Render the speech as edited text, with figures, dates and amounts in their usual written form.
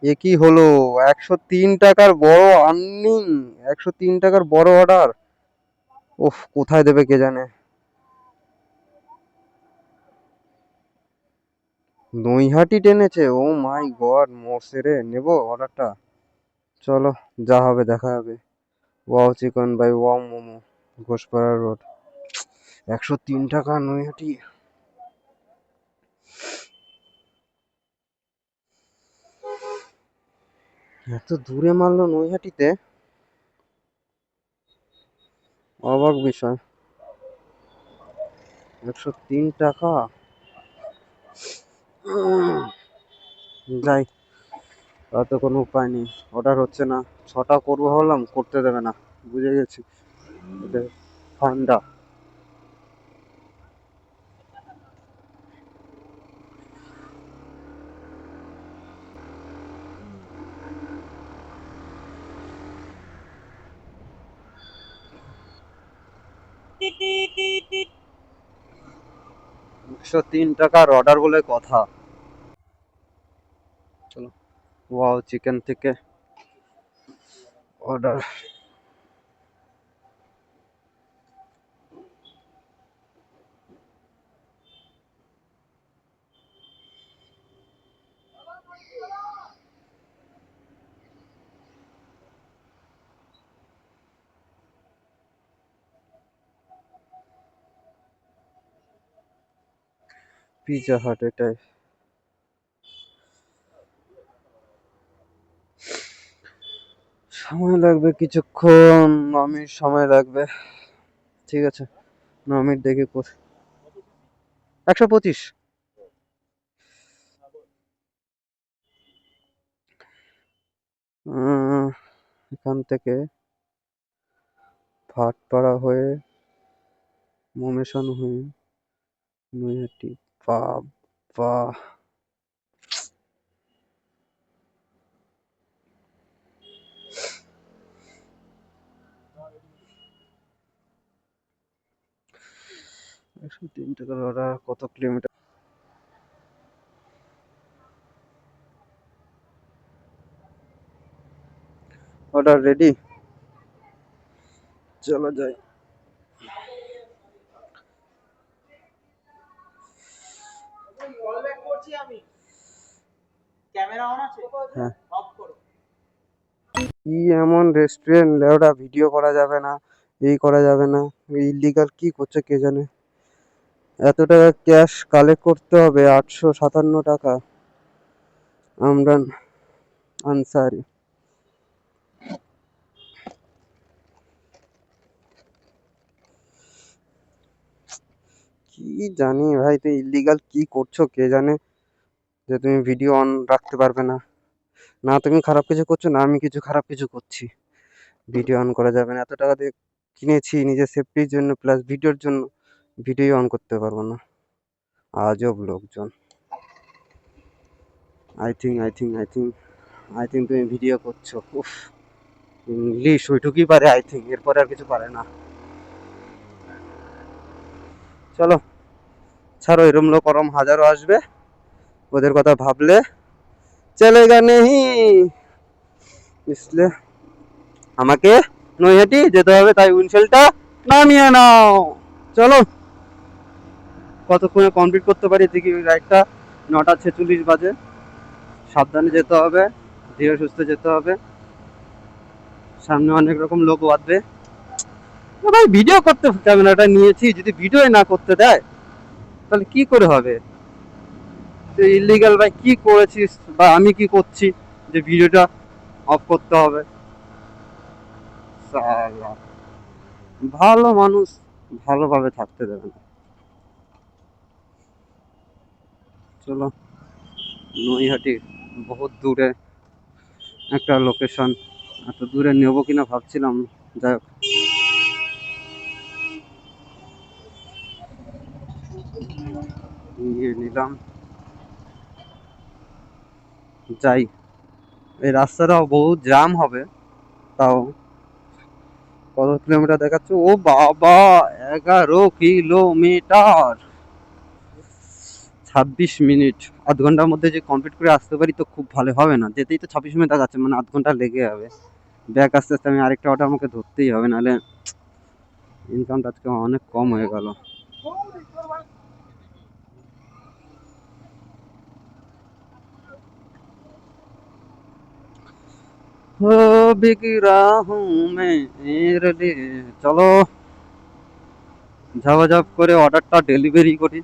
এ কি হলো? 103 টাকার বড় আর্নিং, 103 টাকার বড় অর্ডার। ওফ, কোথায় দেবে কে জানে। নৈহাটি টেনেছে, ও মাই গড, মরছে রে। নেবো অর্ডারটা? চলো, যা হবে দেখা হবে। Wow chicken by wow Momo, Ghoshpara road. 103 টাকা নৈহাটি। এত দূরে মারলো নৈহাটিতে, অবাক বিষয়। 103 টাকা। যাই, তাতে কোনো উপায় নেই। অর্ডার হচ্ছে না। 6টা করবো ভাবলাম, করতে দেবে না। বুঝে গেছি এদের ফান্ডা। একশো তিন টাকার অর্ডার বলে কথা। চলো, ওয়াও চিকেন থেকে অর্ডার। পিৎজা হাট, এটাই। সময় লাগবে কিছুক্ষণ, 9 মিনিট সময় লাগবে। ঠিক আছে, 9 মিনিট দেখি। 125। এখান থেকে ভাটপাড়া হয়ে, মমেশন হয়ে, নৈহাটি। বাবা, 103 টাকার অর্ডার, কত কিলোমিটার? অর্ডার রেডি, চলো যাই। হ্যাঁ, কি এমন রেস্টুরেন্ট লেওড়া, ভিডিও করা যাবে না, এই করা যাবে না। ইলিগাল কি করছে কে জানে। এত টাকা ক্যাশ কালেক্ট করতে হবে, 857 টাকা। আমরান আনসারি। কি জানি ভাই, তুই ইলিগাল কি করছো কে জানে, যে তুমি ভিডিও অন রাখতে পারবে না। না তুমি খারাপ কিছু করছো, না আমি কিছু খারাপ কিছু করছি। ভিডিও অন করা যাবে না। এত টাকা দিয়ে কিনেছি নিজের সেফটির জন্য, প্লাস ভিডিওর জন্য, ভিডিও অন করতে পারবো না। আজব লোকজন। আই থিঙ্ক তুমি ভিডিও করছো। উফ, ইংলিশ ওইটুকুই পারে, এরপরে আর কিছু পারে না। চলো, ছাড়ো, এরম লোক ওরম হাজারো আসবে, ওদের কথা ভাবলে চলেগা নেহি। इसलिए আমাকে নৈহাটি যেতে হবে, তাই উইন্ডশিল্ডটা নামিয়ে নাও। চলো, কতক্ষণে কমপ্লিট করতে পারি দেখি ওই রাইডটা। 9টা 46 বাজে। সাবধানে যেতে হবে, ধীরে সুস্থে যেতে হবে। সামনে অনেক রকম লোক বাঁধবে। ভাই ভিডিও করতে ক্যামেরাটা নিয়েছি, যদি ভিডিও না করতে দেয় তাহলে কি করে হবে? তুই ইলিগাল ভাই কি করেছিস, বা আমি কি করছি যে ভিডিওটা অফ করতে হবে? সালা, ভালো মানুষ ভালোভাবে থাকতে দেবে না। চলো, নৈহাটি বহুত দূরে একটা লোকেশন, এত দূরে নেবো কিনা ভাবছিলাম। যাই হোক, নিয়ে নিলাম। যাই, এই রাস্তাটাও বহুত জ্যাম হবে। তাও কত কিলোমিটার দেখাচ্ছে? ও বাবা, 11 কিলোমিটার। 26 মিনিট, আধ ঘন্টার মধ্যে যে কমপ্লিট করে আসতে পারি তো খুব ভালো হবে না? যেতেই তো 26 মিনিট দেখাচ্ছে, মানে আধ ঘন্টা লেগে যাবে। ব্যাক আস্তে আস্তে আমি আরেকটা অটো আমাকে ধরতেই হবে, নাহলে ইনকামটা আজকে অনেক কম হয়ে গেল। हो बिक रहा हूँ मैं मेरे लिए। চলো ঝাপাঝাপ করে অর্ডারটা ডেলিভারি করি।